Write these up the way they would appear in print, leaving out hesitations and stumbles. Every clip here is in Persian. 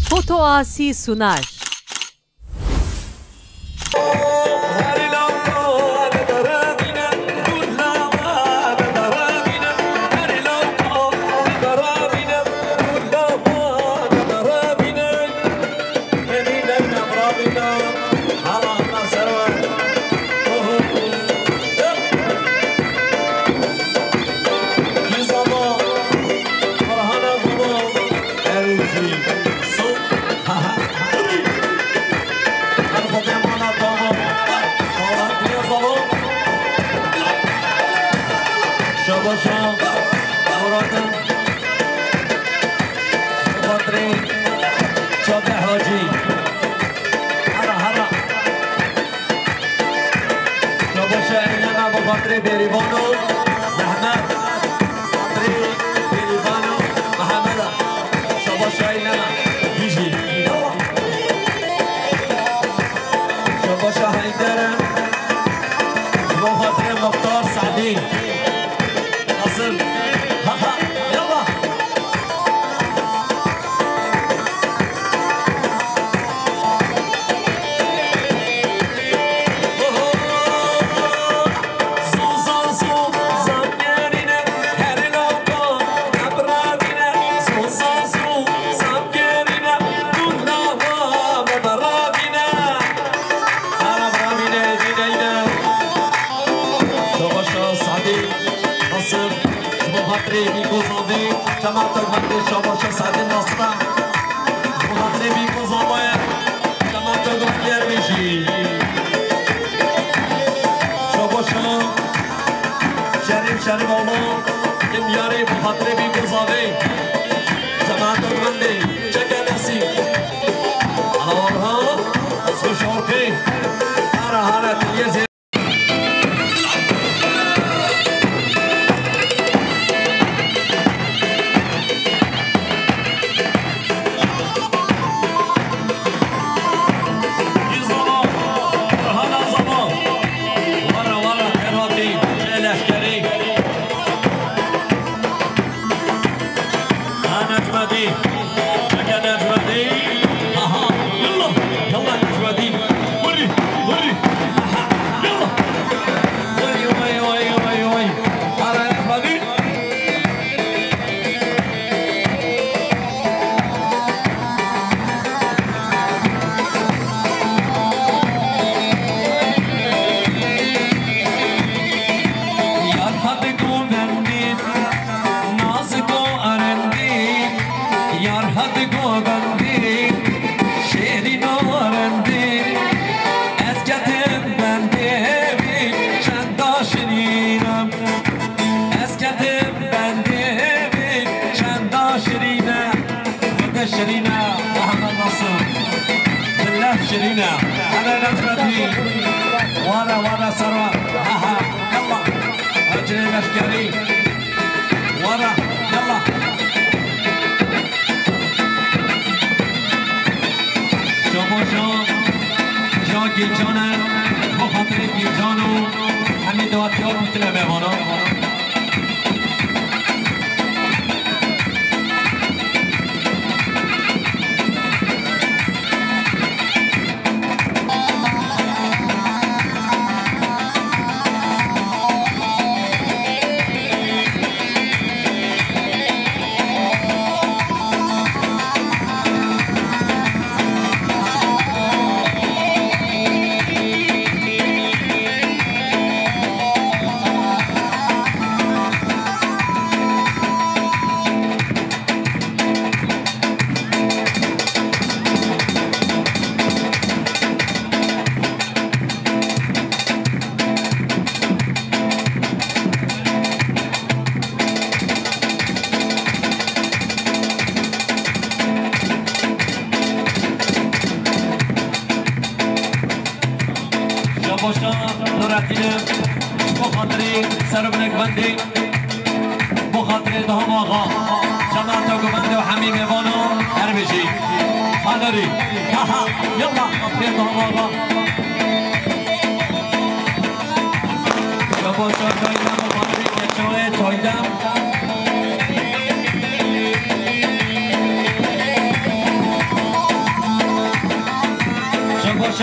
Foto Asi sunar.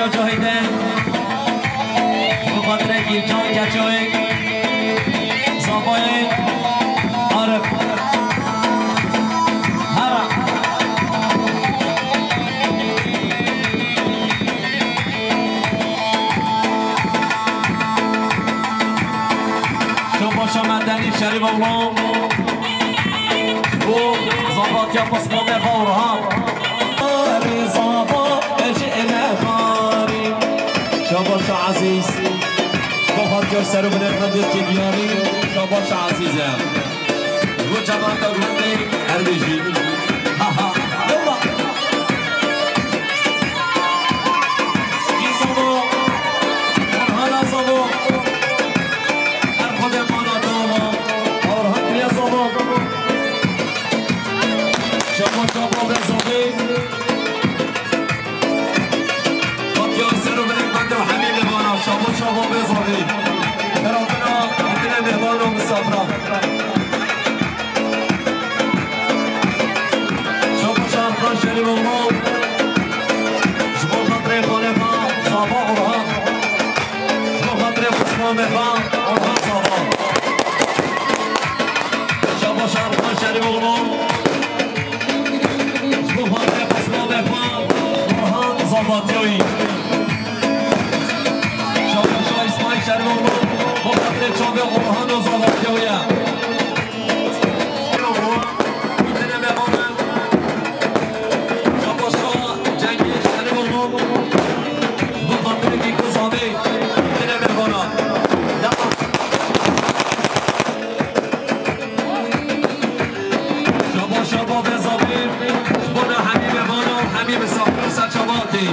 شا جاهیده بخاطر گیرجان کچوی صافای عارف هرم شما مدنی شریف الله و ضباط یا پسمان فورها شاباش عزیز بخواد که سر و بنفرد که دیاری شاباش عزیزم و جماعت اگرمی هر بیشی یلا این زبا حالا زبا هر خود مانا داما اور هم بیا زبا شابا بزاقی شما بزاری براتنا میتونه مهمان و مسافران شما شهران شریف الله شما خاطر خالفا صابا اورهان شما خاطر خسمان مهمان اورهان صابا شما شهران شریف الله شما خاطر خسمان مهمان اورهان زاباتیوی شریف الله بخاطر چاپ قرآن و زباطیویه میتونه بمانه شاباشا جنگی شریف الله بخاطر گیکو زابی میتونه بمانه شاباشا باب زابی بنا همین بمانه و همین بسافر سچاباتی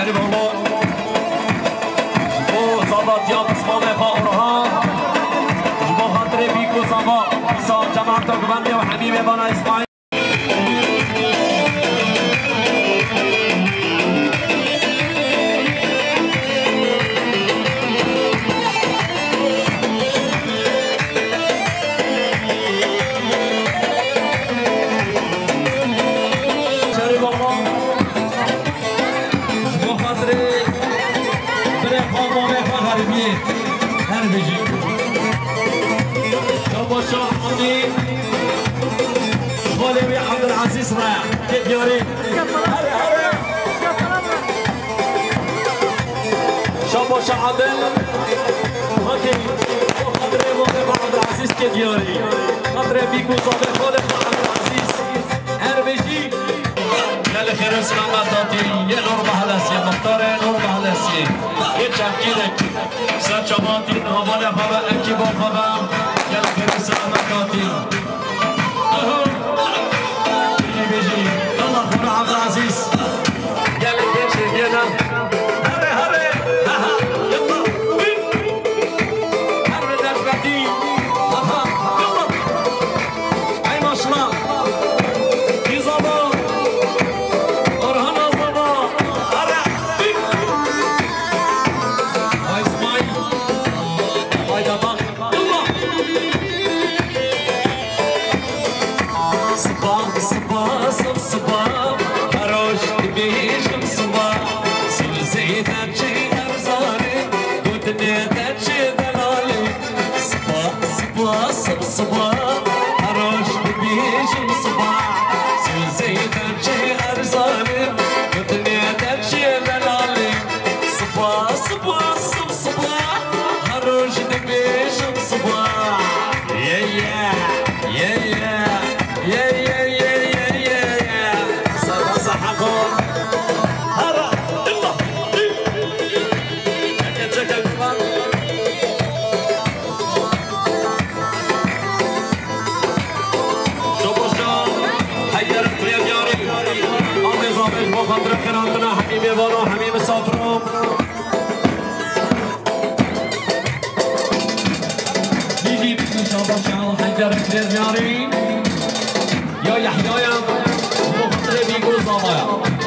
شریف الله و زباطیان اسمام فاورها با خاطر بیکو زبا سال جماعت گوبنده و حبیب بانا اسماعیل خالي عبد العزيز رايح كيف يوري عادل هاكي وخضر ابو عبد العزيز كدياري خضر بيكو صابر خالد عبد العزيز هربجي يا خير سلاماتي يا نور بهلاسي مختار نور بهلاسي يتشكيلك سجماتي نوبل خبا اكيبو خبا يا خير سلاماتي اهو بيجي الله خير عبد العزيز يا لك يا خاطر خيراتنا حبيبي بانو حبيبي سافرهم بيجي بيجي شابا شاو حجر كتير جاري يا يحيى يا خاطر بيقول صبايا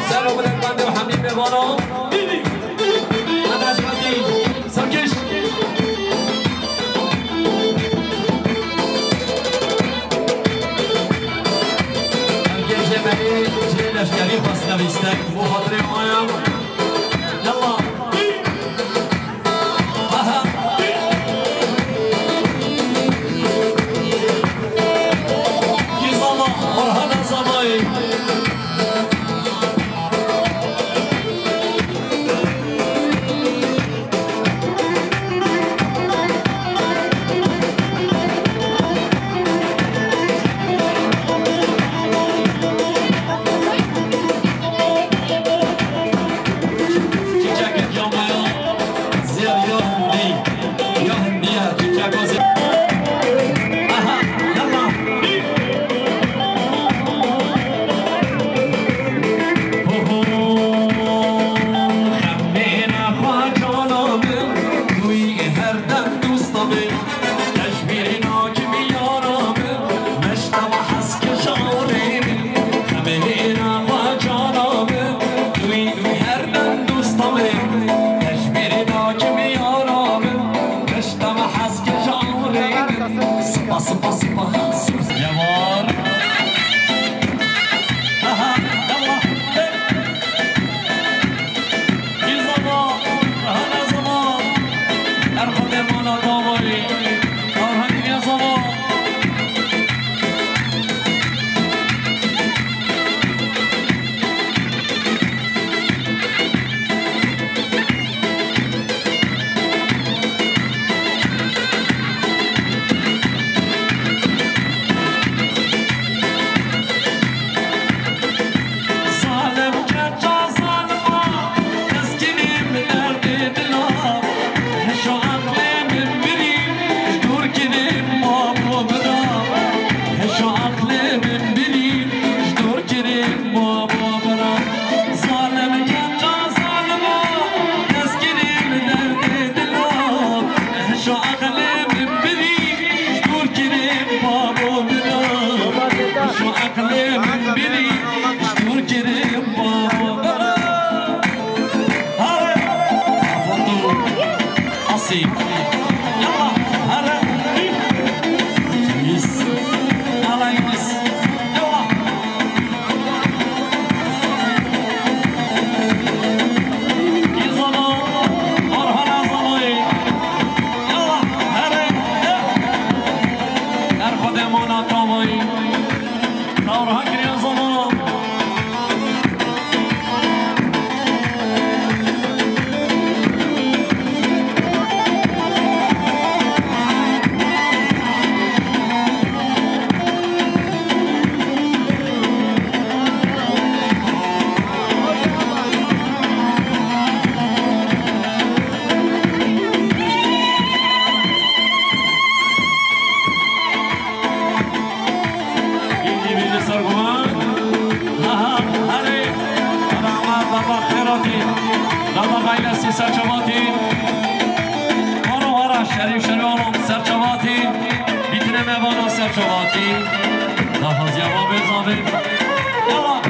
سلام من البند وحبيبي بانو بيجي انا اشمتي سمجش لشکری فصل نویسته و خاطر مایم یلا کی زما برهان زمایی مجلسی سرچواتی مانو شریف شریف سرچواتی بیتره میوانو سرچواتی نهازی آبا بزاوی یلا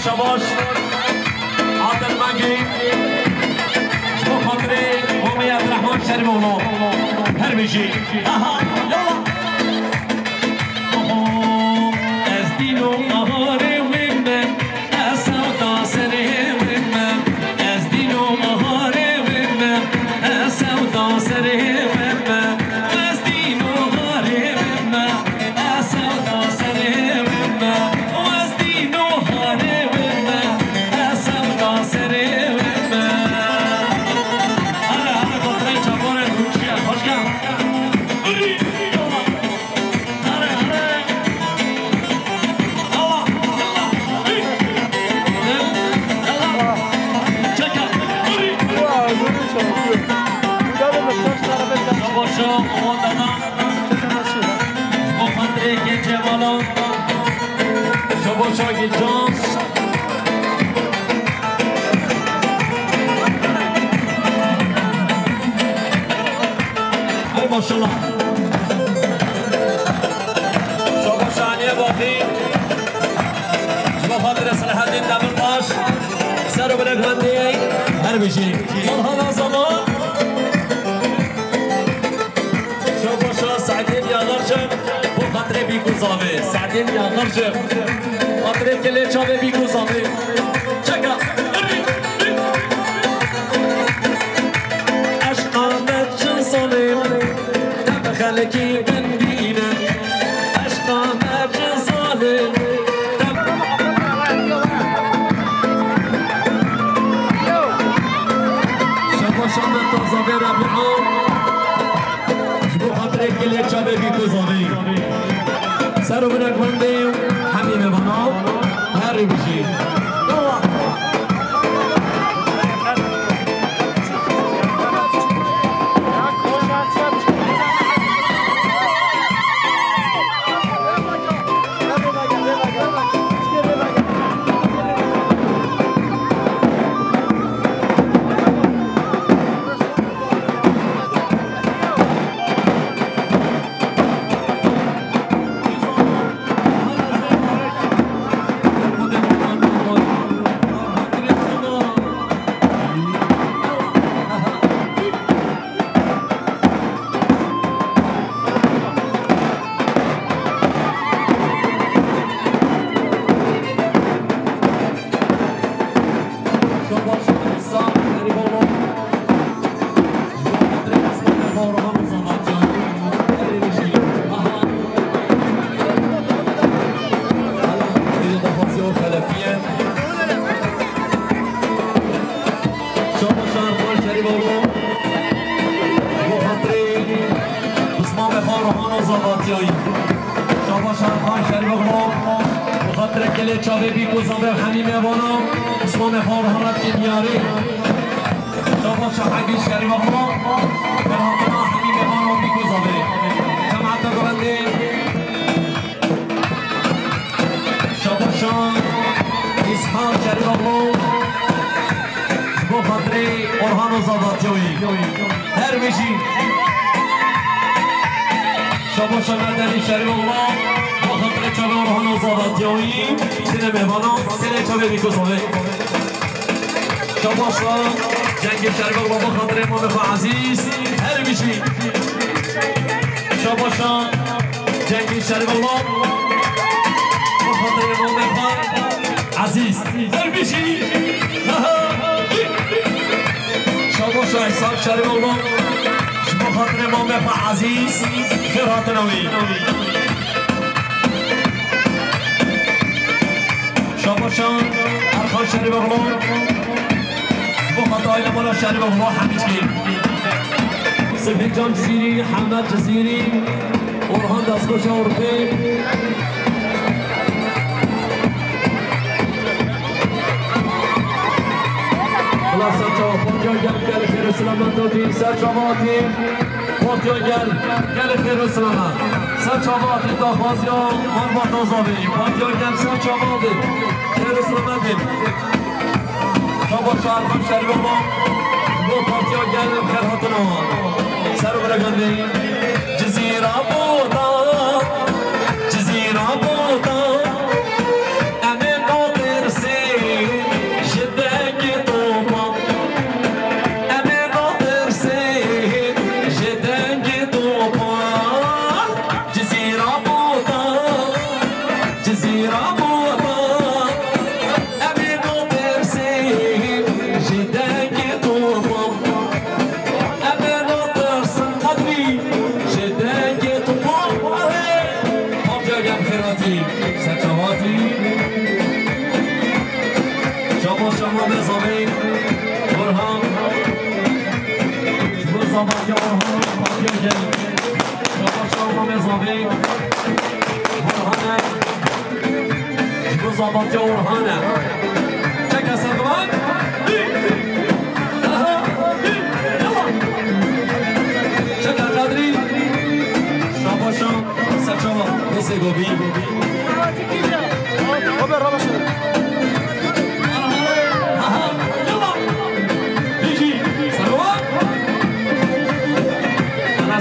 شباش عادل منگی شما خاطره قومی عبدالرحمن شریف اولو هر بیشی آها یالا از دین و آهاره ویمه از سودا سره ویمه از دین و آهاره ویمه از سودا سره ویمه از دین و آهاره ویمه از سودا سره ویمه از دین و آهاره شاگی جانس ای ماشالله شما شانیه باقی شما خاطر صلاح الدین دبرباش سر و بلک هندی هر بشی مرحبا زمان شما شا سعدین یادرشم و خاطر بیکو زاوه سعدین یادرشم خاطره کلی چاوه بیگو زاوی چکا عشق آمد چند سالیم دم خلکی بندینم عشق آمد چند سالیم شبا شامن تا زاوی ربیعان شبو خاطره کلی چاوه بیگو زاوی سر و برک بندیم همین بنا هری بشید کلی چاوه بی کوزامه همین میوانا اسمان خار حالت که میاره شما شحقی شریف ما به همین میوانا بی کوزامه Orhan Ozabatiyoyi her beşi Şabaşa Medeni Şerifullah Bakatlı Çabe Orhan Ozabatiyoyi Sine mehmana Sine Çabe Bikosove Şabaşa Cengiz Şerifullah Bakatlı İmam Efe Aziz her beşi Şabaşa Cengiz Şerifullah Bakatlı İmam Efe Aziz her beşi شاباش حساب شریف الله شما خاطر امام عزیز خیرات نوی شاباشان ارخان شریف الله شما خاطر مولا شریف الله حمید کن سفید جان جزیری حمد جزیری اورهان دستگاه اروپی پاتیا گل خیر و سلامت دادی سر چاواتی پاتیا گل خیر و سلامت سر چاواتی داخوازی ها من با تازاوی پاتیا گل سر چاواتی خیر و سلامتی چابا شهرخان شریف الله با پاتیا گل خیر هاتنا سر و برگندی جزیره بودا جزیره بودا امین ناطر سی Sabah Orhan Fatih Gel Sabah Şahma Mezavi Orhan'a Bu Sabah Orhan'a Çek eser var Çek Kadri Sabah Şah Saçava Nese Gobi Haber Rabaşa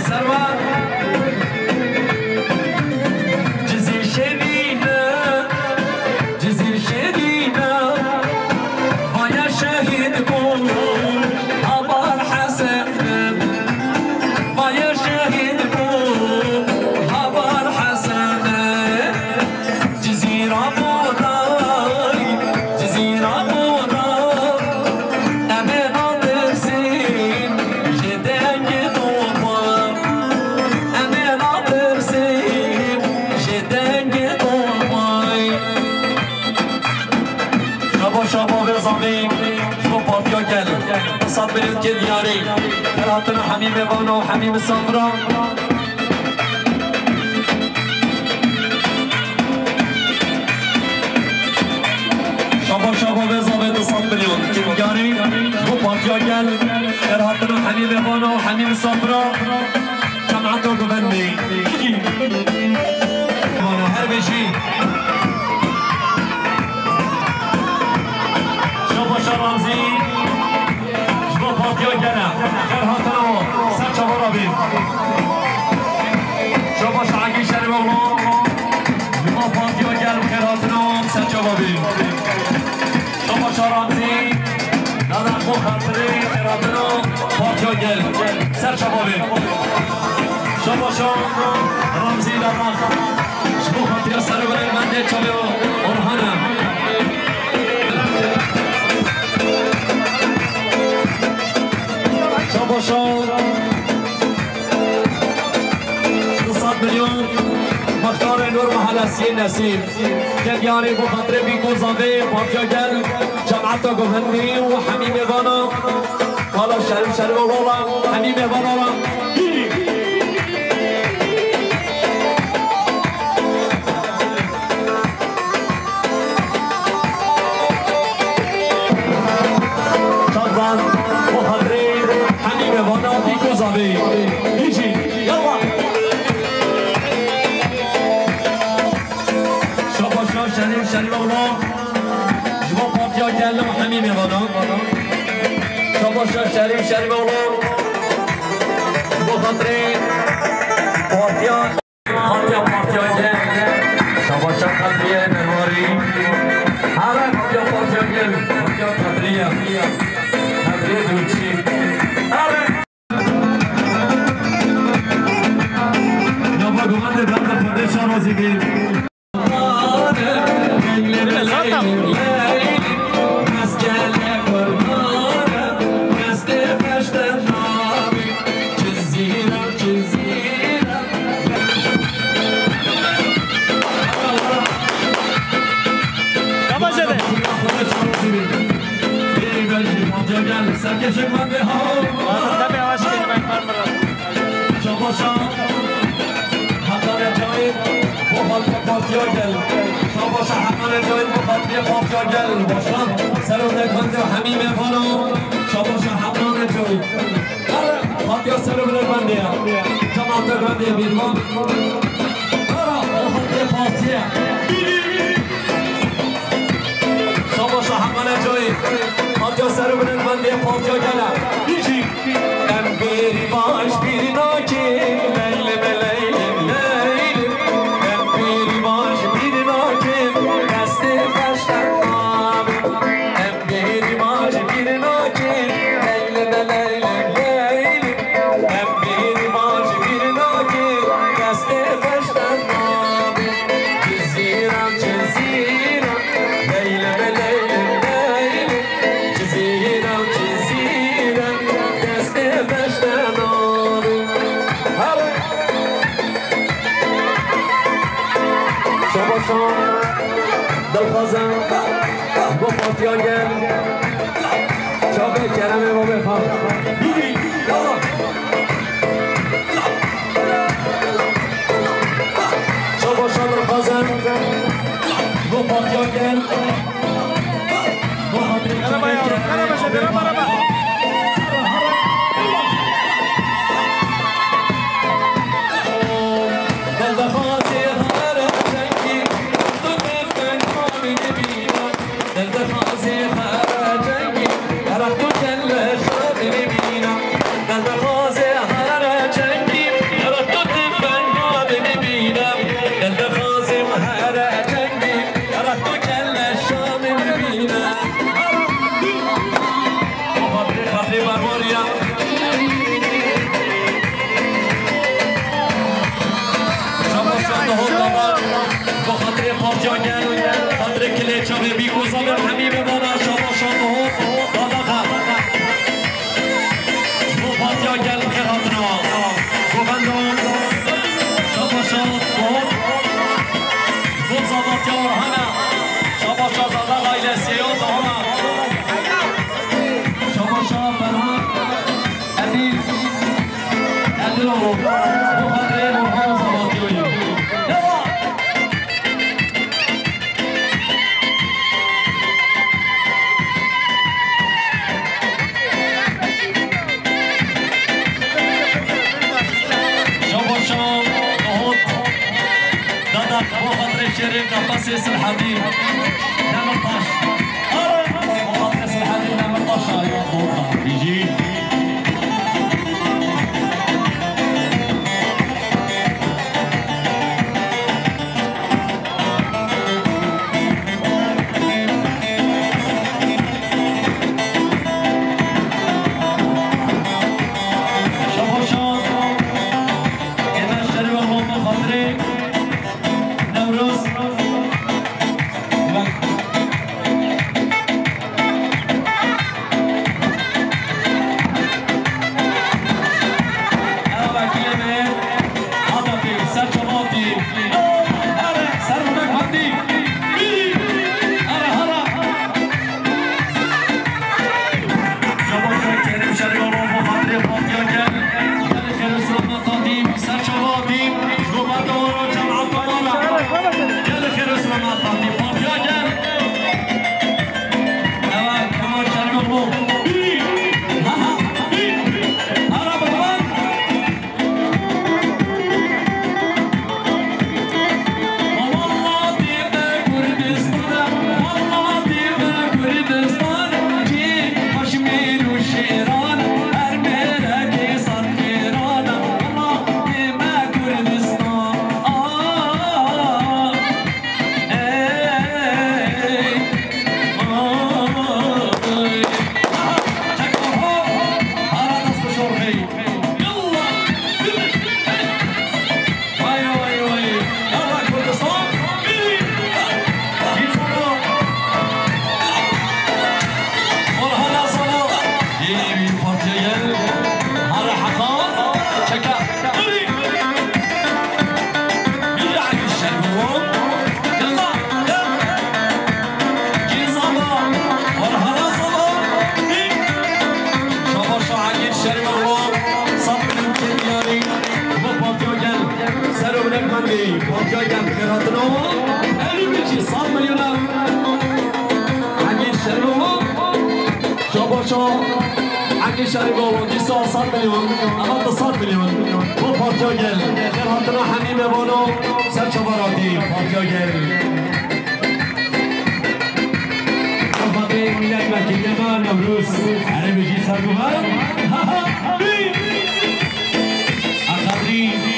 Sarva Cizir şerine Vaya şehit kul Habar Hasan'ım Vaya şehit kul Habar Hasan'ım Cizir abuday Cizir abuday Emin adırsın Jeden gidopar شباب زمین شما پاتیا گل صد میلیون که دیاری هراتون حمیم بانو حمیم صفرا شباب زمین 100 میلیون که دیاری شما پاتیا گل هراتون حمیم بانو حمیم صفرا جمعتو گوندی هر بشی رمزی شما پاتیا گلم خیر هاتنو سر چوا را بیم شما شعگی شریف الله شما پاتیا گلم خیر هاتنو سر چوا بیم شما رمزی ندن خو خطری خیر هاتنو پاتیا گل سر چوا بیم شما رمزی ندن شما خطری سر برای من ده چوا اورهانم شباشان 200 میلیون مختار نور محلسی نسیم گل یاری بو خاطر بیکو زاوی پاتیا گل جمعتا گوهندی و حمیم بانا والا شریف الله حمیم بانا شریف الله جوا پاتیا گلم حمیم بانا شباشا شرب اولو بخاطر پارتیا گل شباشا قدریه نرواری هره پارتیا گل قدریه دوچی هره نبا گمانده بند فردشان روزی بید سرکشم من به ها واسه بیاش کنی من مرمرا شباشا حقان جای بخاط پارتیا گل شباشا حقان جای بخاطی پارتیا گل باشا سرونه کنده و همیم فانو شباشا حقان جای پارتیا سرونه کنده جماعت کنده بیرمان بخاطی پارتیا شباشا حقان جای پارتیا سرونه کنده پارتیا گل بیچی ام بیری باش بیری ناکی لیل لیل لیل ام بیری باش بیری ناکی دست فشتن نام ام بیری باش بیری ناکی لیل لیل لیل ام بیری باش بیری ناکی دست فشتن نام جزیرم جزیرم لیل لیل لیل جزیرم جزیرم دست فشتن نام شباشان دلخوازم با پارتیا گل چاپ کرمه با بفهم شباشان دلخوازم با پارتیا گل با حاضری چاپ کرمه قفص الحديد نعمل طش قفص الحديد نعمل طش يجي شرطنا أي بيجي 100 مليون عقيل شربه شاباشا عقيل شربه ودي 100 مليون أما 100 مليون bu partiya gel خيراتنا حنين بانو سر شباراتي partiya gel خاطر ملت مكية ما نوروز أنا بيجي سربها أخذي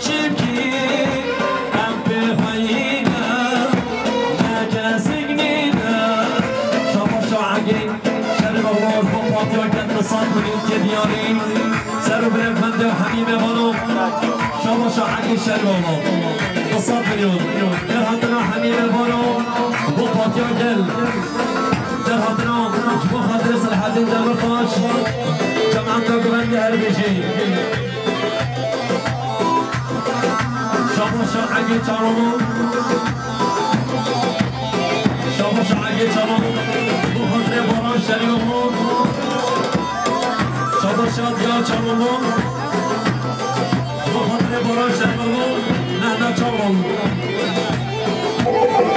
Chipki, I'm قصاد من الجدياني سرو بن فندق وحميم بانو شما شاحكي شربانو قصاد مليون در هاتنا حميم بانو بو فاتيا جل در هاتنا بو خاطر صلاح الدين دمرطاش جماعة قبند هربشي شما شاحكي شربانو شما شاحكي شربانو بو خاطر باران شربانو شاد یا چامون با خاطر باران شرمون نهده چامون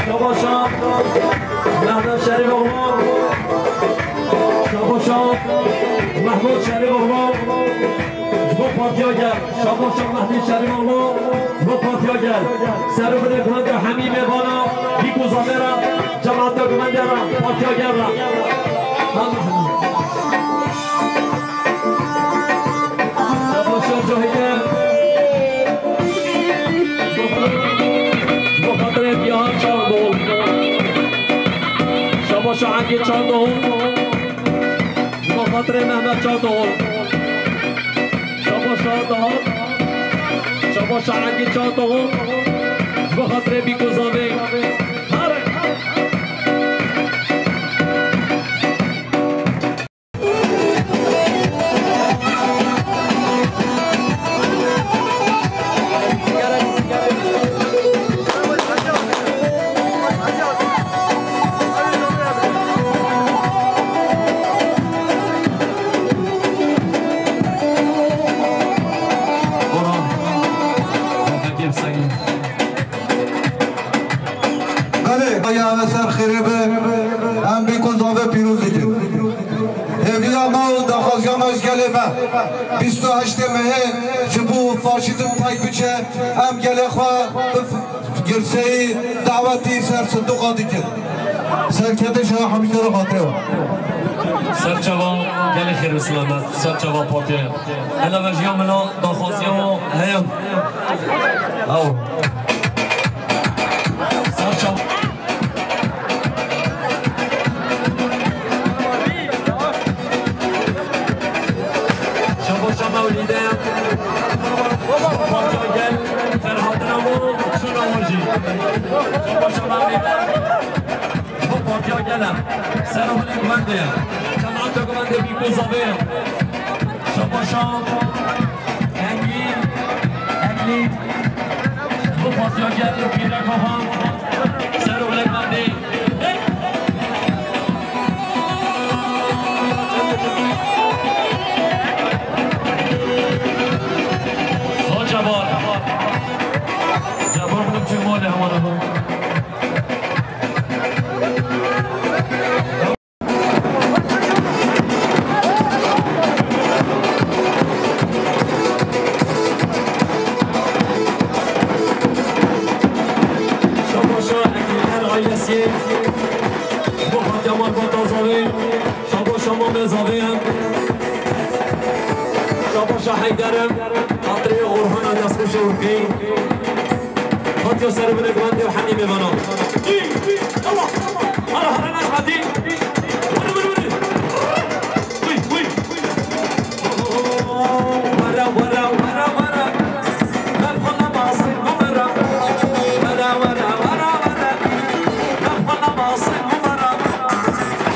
شباشا نهده شریف اغمار شباشا محمود شریف اغمار با پاتیا گر شباشا مهدی شریف اغمار با پاتیا گر سرو بده گمند حمیم بانا بی گزامه را جماعت گمنده را پاتیا گر را شاعکی چاندون بخاطر محمد چاندون شما شاعکی چاندون بخاطر بیکوزامه بیست و هشت مهه جبو فاشیزم تایک بچه ام گله خواه گرسهی دعوتی سر صندوق آدی کرد سرکده شما حمیده رو خاطره و سر جوان گله خیر سلامت سر جوان پاکه الا وجیان منا داخوازی و هیم او سر جوان مولیدم پاکه گل فرهاتنمو شون آموزی شما مولیدم پاکه گلم سرم گمنده جماعت گمنده بیکوزابه شما انگی اگلی پاکه گل پیره کافان سرم گمنده جبار بودم چه ماله همانه هم شباشا اکیلر آیسی بخواد جمال با تازاوی شباشا ما مزاوی هم شباشا حیدرم خاطری غرحان دست خوش ورکی خاطر سر بن گمنده و حمیم بنا الله هلا هلا نجمدی ورا ورا ورا ورا نبخل نماصي ممرا ورا ورا ورا ورا نبخل نماصي ممرا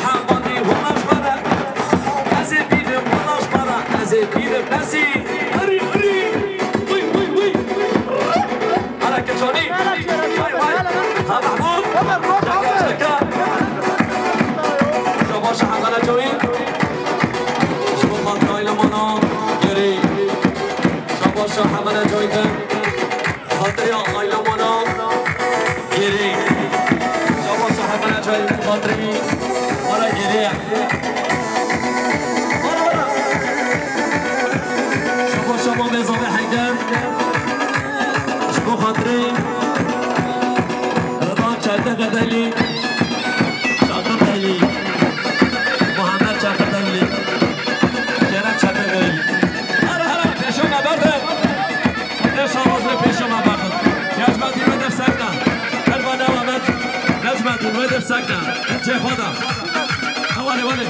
حامضي ونجمرا ازيد بيدم ونجمرا ازيد بيدم نسي هري هري وي وي وي انا كشوني واي واي ها محمود شكا شبا شحقنا جوي شبا خاطر لمانا يري شبا شحقنا جوي خاطر يا لمانا يري شبا شحقنا جوي خاطري ولا يري شما مزامه حیدر شما خاطره رضا چرده قدلی شاقر دلی محمد چرده دلی جنب چرده دلی هره هره پیشو مبرده پیش آواز رو پیشو مبرده نجمدین رو دف سکنن البانه آمد نجمدین رو دف سکنن چه خودم اولی ولی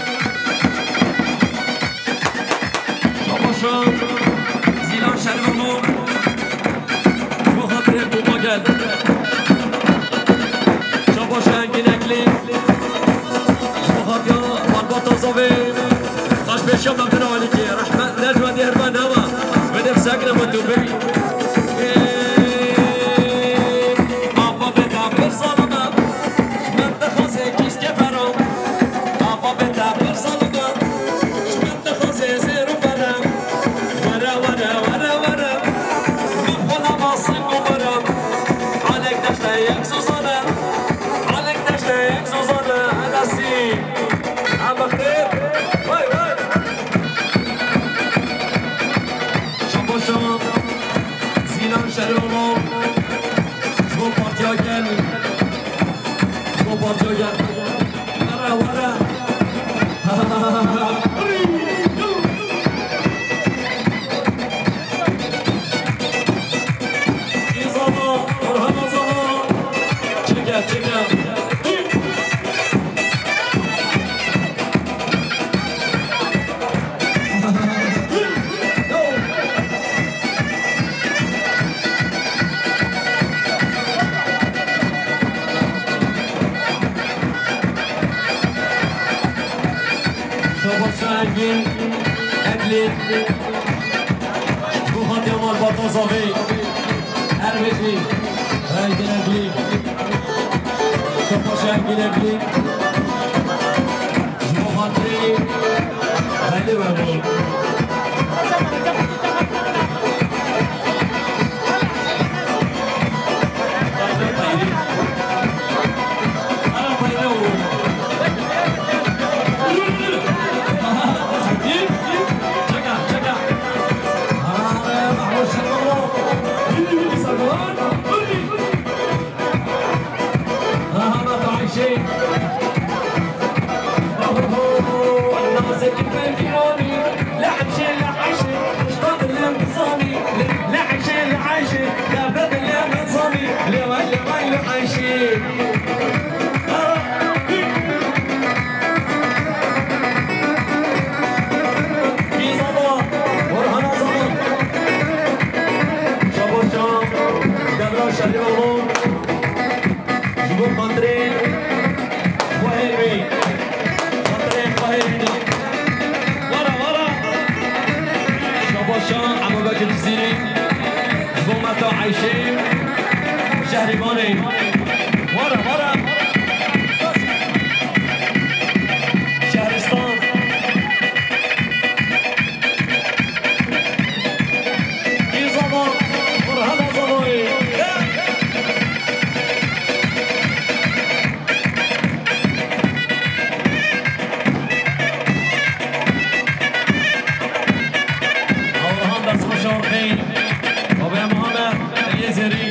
شما بنالی که رحمت نجوى دير بناما بدف ساكنة مدوبي آبا بتابر ظلمة شمن دخوزي كيس كفرم آبا بتابر ظلمة شمن دخوزي زيرو برم ورا ورا ورا ورا بخونا ماصيب وبرم عليك دشتا يكسوزانا عليك دشتا يكسوزانا أنا سي عم خير واي واي شامبو شام زينان شرومو شو بارتيا گل شو بارتيا گل ورا ورا İzama Orhan Azama çeker çeker Şengin, Edli, Buhan Yamal Batazavi, Erveci, Rengin Edli, Şopa Şengin Edli, Buhan Tri, Rengin Edli. شهرباني ورا ورا شهرستان إيزاما برهان أزاموي أورهان درس مشارقين وبيا محمد اليزري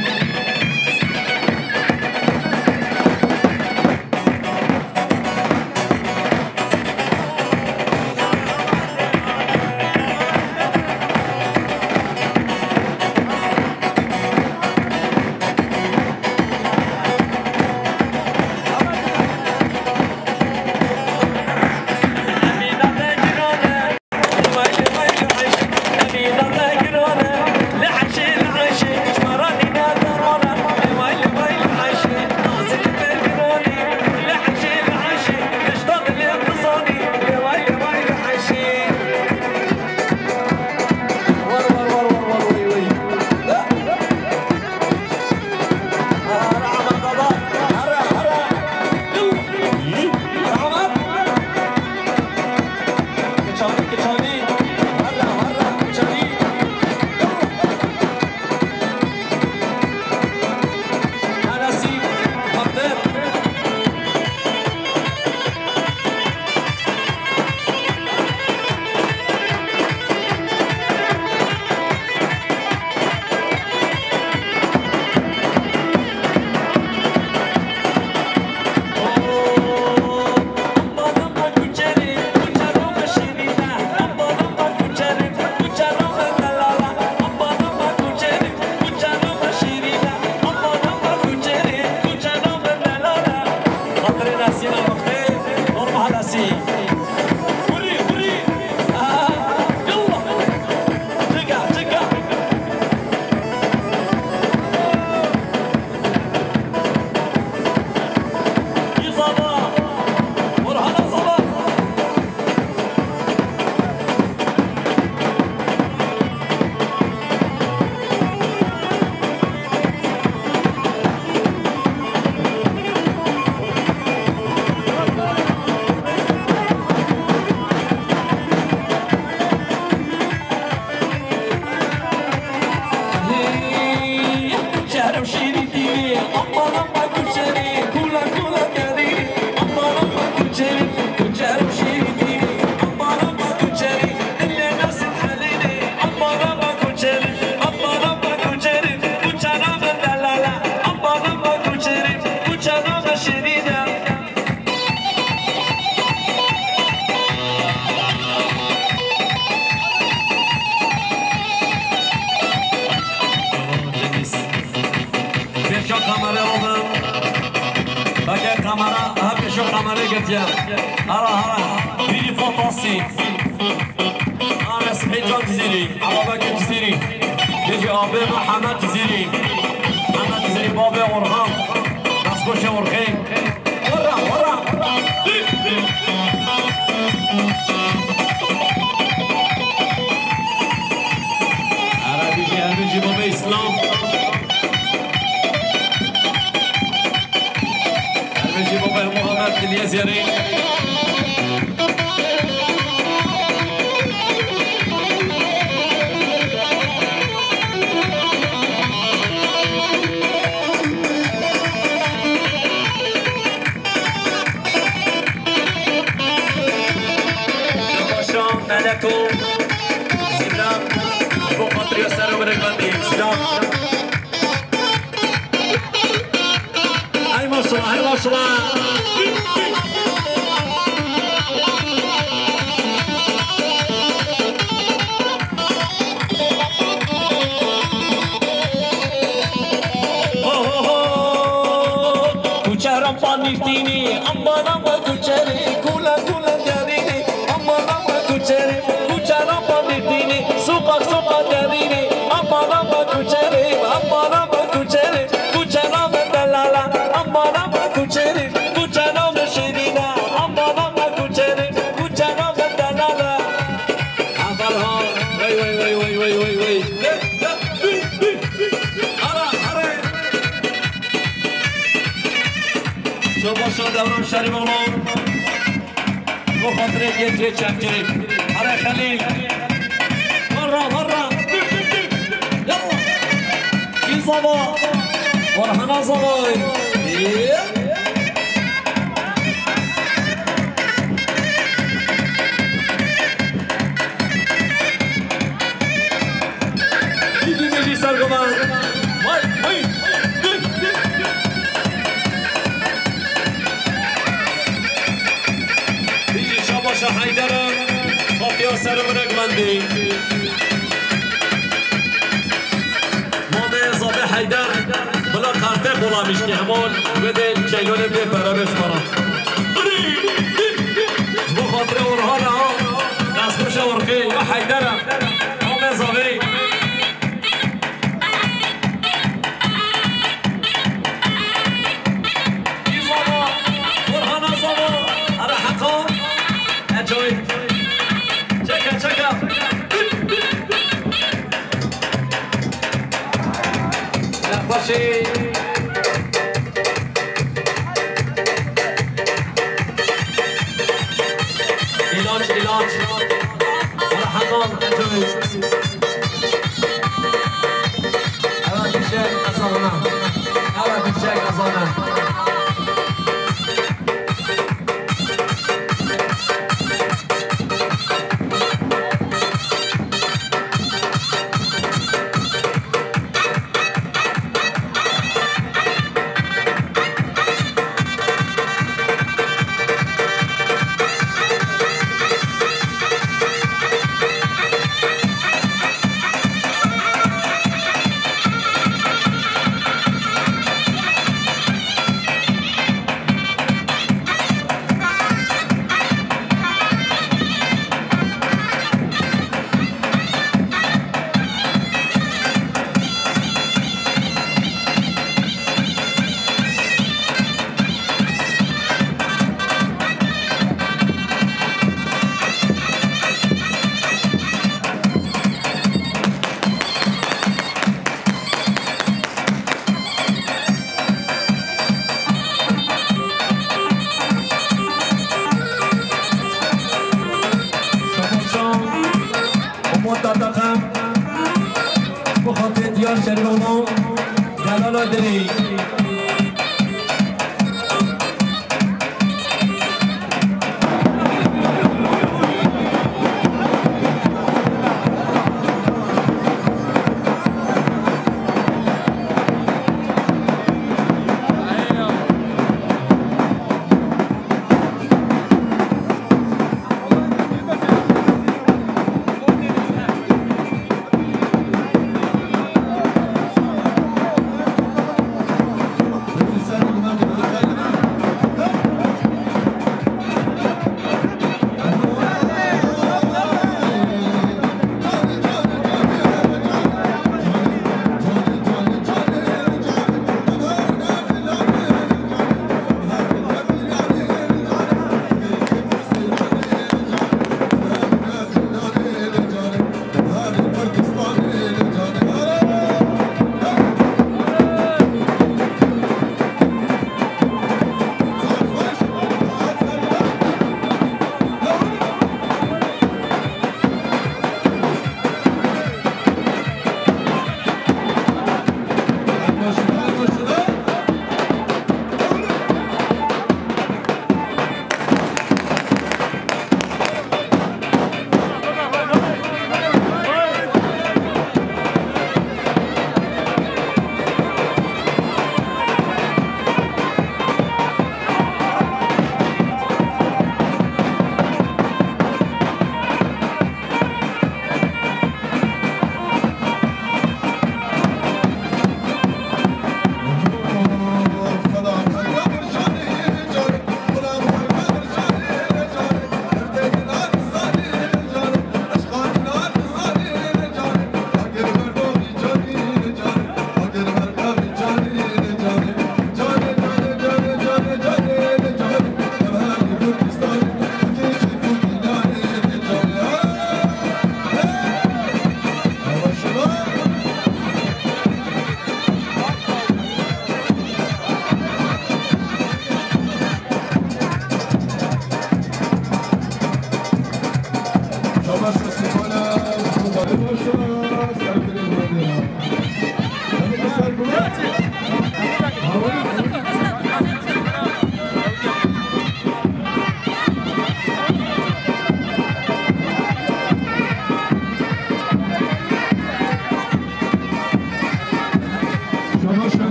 جديا هرا فيديو فانتاستيك انا سعيد الجزيري عبابك الجزيري يجي ابي محمد الجزيري محمد الجزيري بابي ورهام ناس كلشي ورخين ورا عربي بابي اسلام عربي بابي محمد اليزيري ملكو سلام ابو خاطر يسار ورقبتي سلام هاي ما شاء الله هاي ما شاء الله كوچرم پانیشتینی امبارم و کوچری کولا دارینی امبارم و کوچری کوچرم پانیشتینی سوقا دارینی امبارم و کوچری کوچرم دلالا امبارم و کوچری کوچرم شیرینا امبارم و کوچری کوچرم دلالا افرها وی شما دوران شریف اغلام بخاطر گنجه چمچری آره خلیل مرة يلا کی زبا ورحنا زبای میگی سرگمان وای شاباشا حیدرم خاطی سر برگمندی مامه اضافه حیدر بلا کارته غلامیش که همون بده چیلون بده برامش برام بخاطر اونها ها دستوش ورقی و حیدرم مامه اضافه علاج رحمان انجوي هوا بالشاي أصلنا هوا بالشاي أصلنا شرمو جلال دری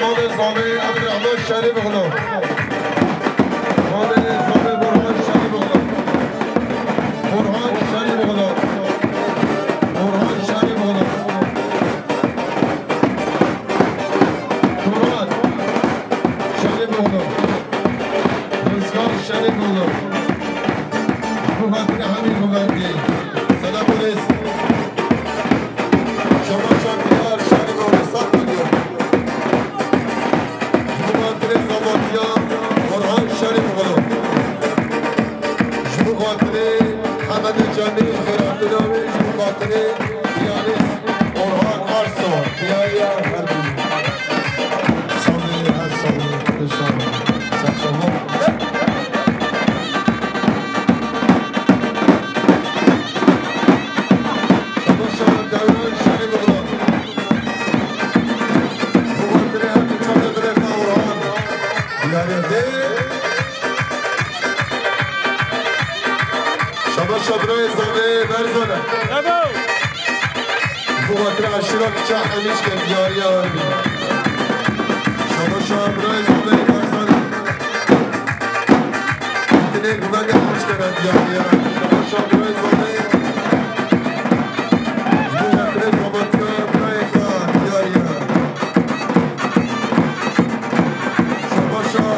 مال زامه عبدالرحمن شریف غلو مال زامه برهان شریف غلو برهان شریف غلو برهان شریف غلو برهان شریف غلو رزگار شریف غلو بخاطر همین بگردی صدا پولیس شما شاکیار شریف غلو سات میلیون بخاطر زمانیا برهان شریف غلو بخاطر حمد جانی خیرات نامی بخاطر دیانیس برهان آرسان دیایا هربی سامی هر سامی دشتان سخشما شبرای زمه برزانه بخاطر اشراق چه همیش که دیاری آردی شبرای زمه برزانه دیگه گوگه همیش که دیاری آردی شبرای زمه بخاطر زمانتیا برای کار دیاری آردی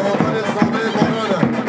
آمن زمه بارانه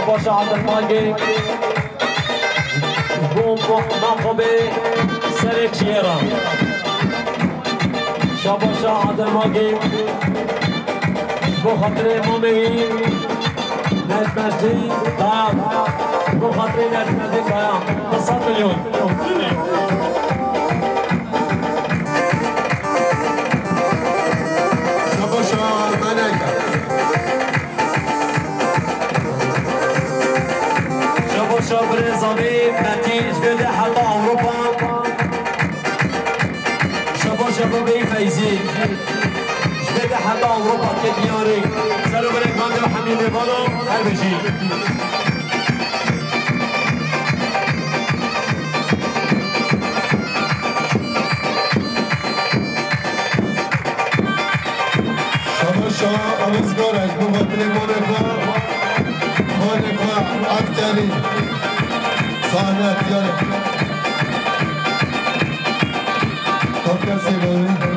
شاباش عبدالماجد قوم منقبه سر كيرا شاباش عبدالماجد بخاطر امامي نتمشي قام بخاطر نتمشي قام 9 مليون شاباش ملكه شابر نظامی نتیج بده حتی اروپا شباب فیزی بده حتی اروپا که دیاری سلو برک مانده و حمید بالو هر بشی شما آموزگار از بخاطر مانفا افتری صحنه اتیاره خب کسی بایی